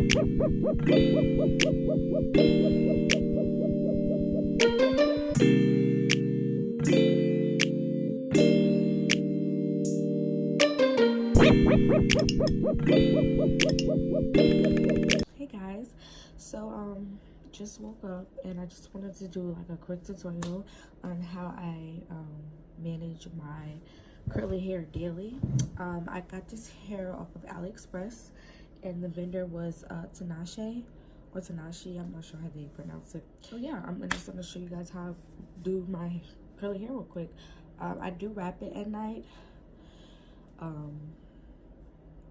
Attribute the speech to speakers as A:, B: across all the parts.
A: Hey guys, so just woke up and I just wanted to do like a quick tutorial on how I manage my curly hair daily. I got this hair off of AliExpress and the vendor was Tinashe or Tinashe, I'm not sure how they pronounce it. So yeah, I'm just gonna show you guys how I do my curly hair real quick. I do wrap it at night.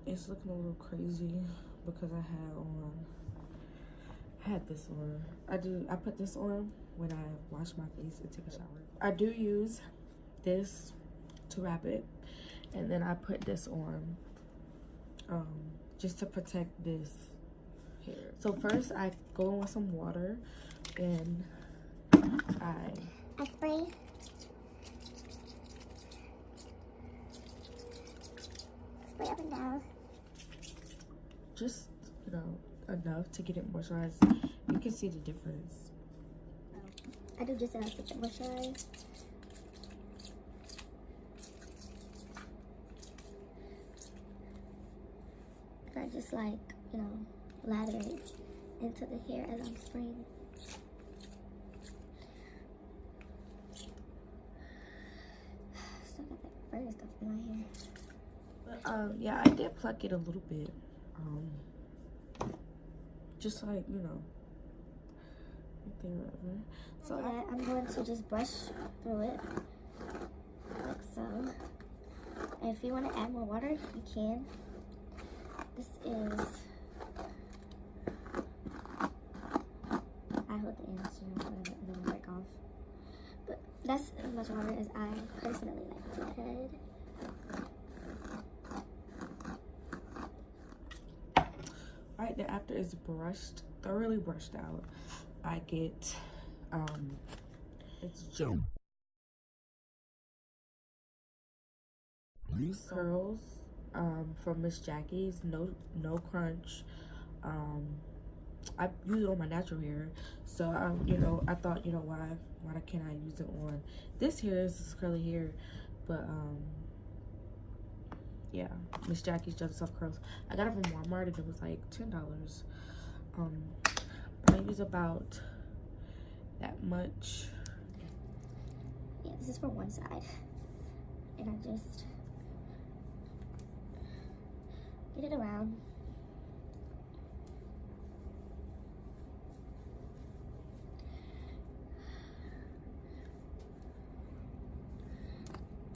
A: It's looking a little crazy because I had this on. I put this on when I wash my face and take a shower. I do use this to wrap it, and then I put this on just to protect this hair. So first I go in with some water and I
B: spray. Spray up and down.
A: Just, you know, enough to get it moisturized. You can see the difference.
B: I do just enough to get moisturized. And I just like, you know, lather it into the hair as I'm spraying. Still got that fur stuff in my hair.
A: But, yeah, I did pluck it a little bit. Just like, you know, right there, whatever.
B: So I'm going to just brush through it like so. And if you want to add more water, you can. This is, I hold the ends so it doesn't break off. But that's as much water as I personally like to add.
A: Right there, after it's brushed, thoroughly brushed out, I get it's gel. These curls from Miss Jackie's, no crunch. I use it on my natural hair, so you know, I thought, you know, why can't I use it on this hair? This is curly hair, but yeah, Miss Jackie's Gel Soft Curls. I got it from Walmart and it was like $10. But I use about that much.
B: Yeah, this is for one side. And I just get it around.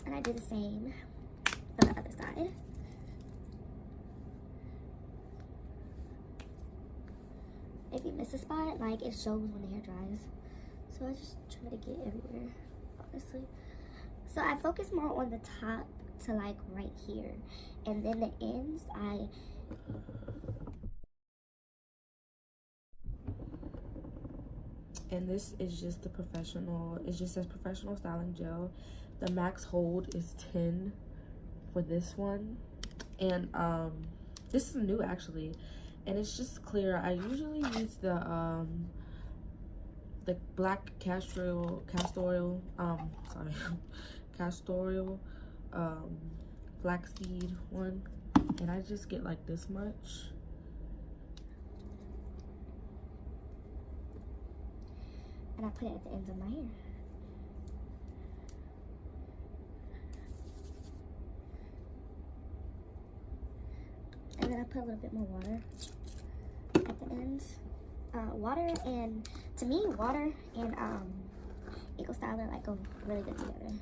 B: And I do the same on the other side. If you miss a spot, like, it shows when the hair dries. So I just try to get everywhere, honestly. So I focus more on the top to like right here. And then the ends,
A: And this is just the professional, it just says professional styling gel. The max hold is 10 for this one. And this is new actually. And it's just clear. I usually use the black castor oil, flaxseed one, and I just get like this much.
B: and I put it at the ends of my hair. And then I put a little bit more water at the ends. Water and, to me, water and Eco Styler like go really good together.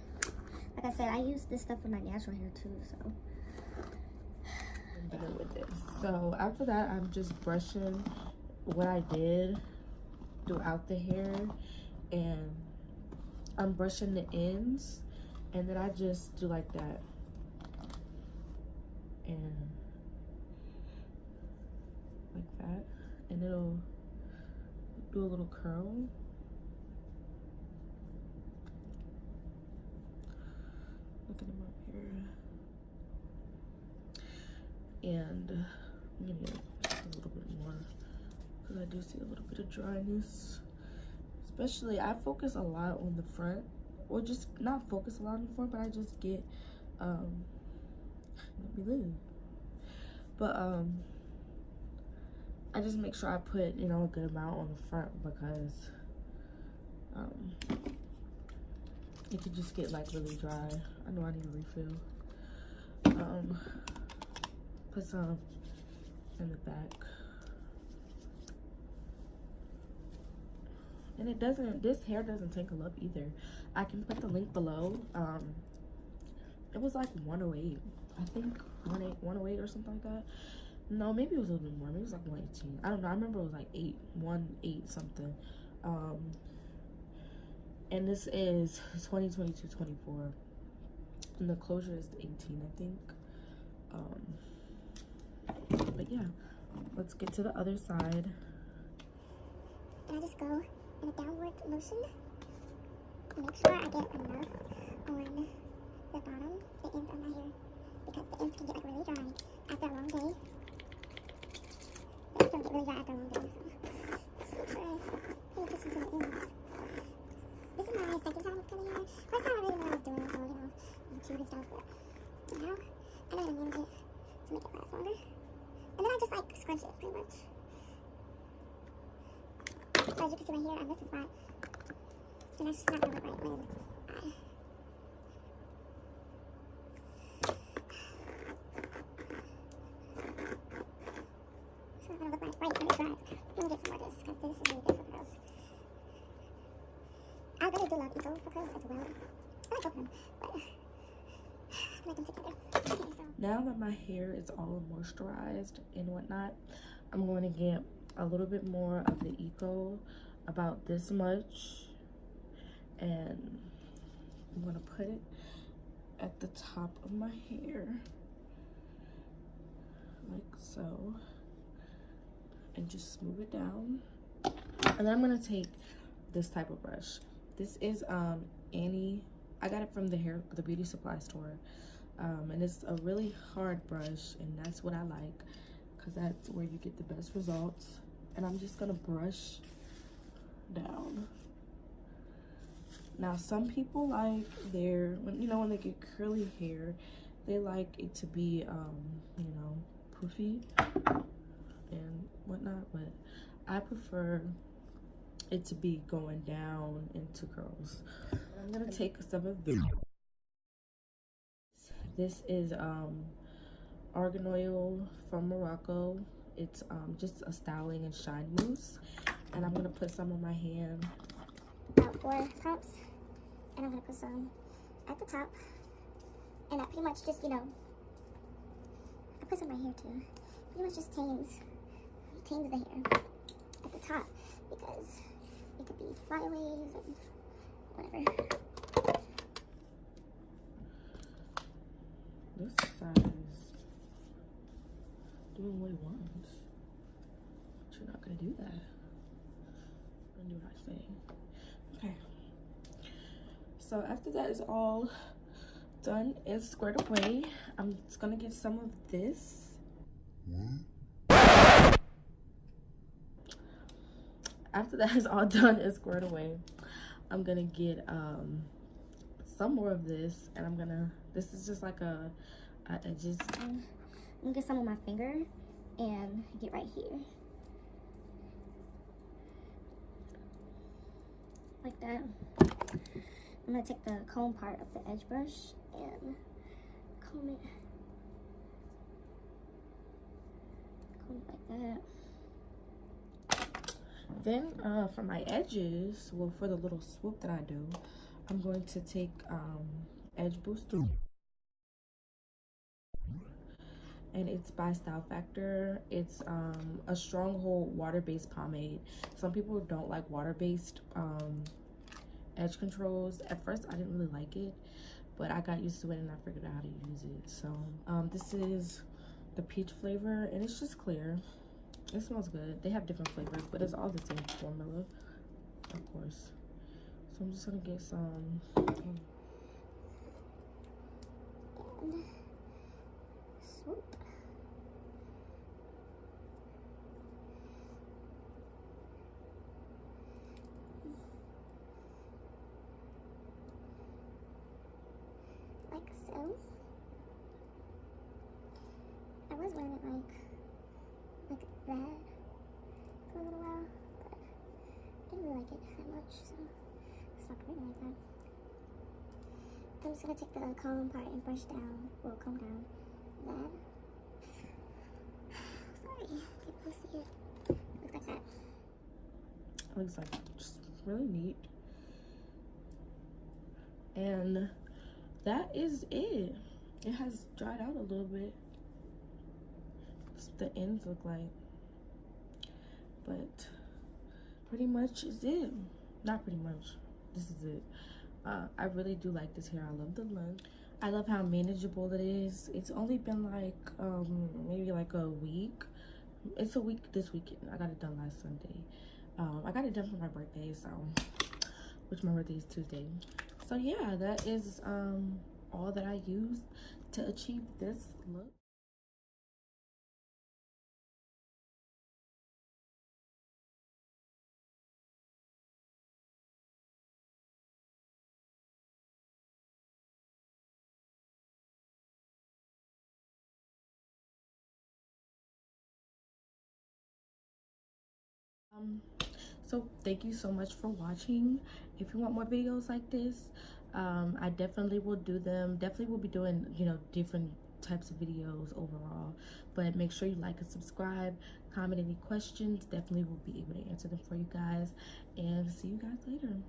B: Like I said, I use this stuff for my natural hair too, so.
A: I'm done with this. So after that, I'm just brushing what I did throughout the hair, and I'm brushing the ends, and then I just do like that, and like that, and it'll do a little curl. Look at them up here. And I'm gonna a little bit more because I do see a little bit of dryness. Especially, I focus a lot on the front, or just not focus a lot on the front, but I just get, let me live. But I just make sure I put, you know, a good amount on the front because it could just get like really dry. I know I need a refill. Put some in the back. And it doesn't, this hair doesn't tangle up either. I can put the link below. It was like 108, I think 108 or something like that. No, maybe it was a little bit more. Maybe it was like 118. I don't know. I remember it was like 18 something. And this is 2022-24, and the closure is 18, I think. But yeah, let's get to the other side.
B: And I just go in a downward motion. Make sure I get enough on the bottom, the ends of my hair, because the ends can get like really dry after a long day. The ends can get really dry after a long day, so just make sure I pay attention to the ends. This is my second time with curly hair. First time I really knew what I was doing, so you know, YouTube and stuff, but now I know how to manage it to make it last longer. And then I just like scrunch it pretty much. So as you can see right here, I missed a spot. And that's just not gonna look right when it's not gonna look right when it dries. Let me get some more of this, because this is really good for curls. I really do love Eco for curls as well. I like both of them, but I like them together. Okay, so
A: Now that my hair is all moisturized and whatnot, I'm going to get a little bit more of the Eco, about this much, and I'm going to put it at the top of my hair, like so, and just smooth it down. And then I'm going to take this type of brush. This is Annie. I got it from the beauty supply store. And it's a really hard brush, and that's what I like, because that's where you get the best results. And I'm just gonna brush down. Now, some people like their, when they get curly hair, they like it to be, you know, poofy and whatnot, but I prefer it to be going down into curls. I'm gonna take some of the, this is argan oil from Morocco. It's just a styling and shine mousse, and I'm gonna put some on my hand.
B: about 4 pumps, and I'm gonna put some at the top, and that pretty much just, you know, I put some right here too. Pretty much just tames the hair at the top, because it could be flyaways and whatever.
A: This side is doing what it wants, but you're not gonna do that. I'm gonna do what I say. Okay. So after that is all done and squared away, I'm just gonna get some of this. After that is all done and squared away, I'm gonna get some more of this, and I'm gonna, this is just like I'm gonna
B: get some on my finger and get right here, like that. I'm gonna take the comb part of the edge brush and comb it like that.
A: Then for my edges, well, for the little swoop that I do, I'm going to take Edge Booster, and it's by Style Factor. It's a stronghold water-based pomade. Some people don't like water-based edge controls. At first I didn't really like it, but I got used to it and I figured out how to use it. So this is the peach flavor, and it's just clear. It smells good. They have different flavors, but it's all the same formula, of course. So I'm just gonna get some.
B: And swoop. like so. I was wearing it like that for a little while, but I didn't really like it that much, so I stopped wearing it like that. I'm just gonna take the comb part and brush down, well, comb down that. Sorry, people see it. Looks like that.
A: Looks like just really neat. And that is it. It has dried out a little bit. The ends look like, but pretty much is it. Not pretty much, this is it. I really do like this hair. I love the length. I love how manageable it is. It's only been like maybe like a week. It's a week this weekend. I got it done last Sunday. I got it done for my birthday, so which my birthday is Tuesday. So yeah, that is all that I used to achieve this look. So thank you so much for watching. If you want more videos like this, I definitely will do them. Definitely will be doing, you know, different types of videos overall, but make sure you like and subscribe, comment any questions. Definitely will be able to answer them for you guys, and see you guys later.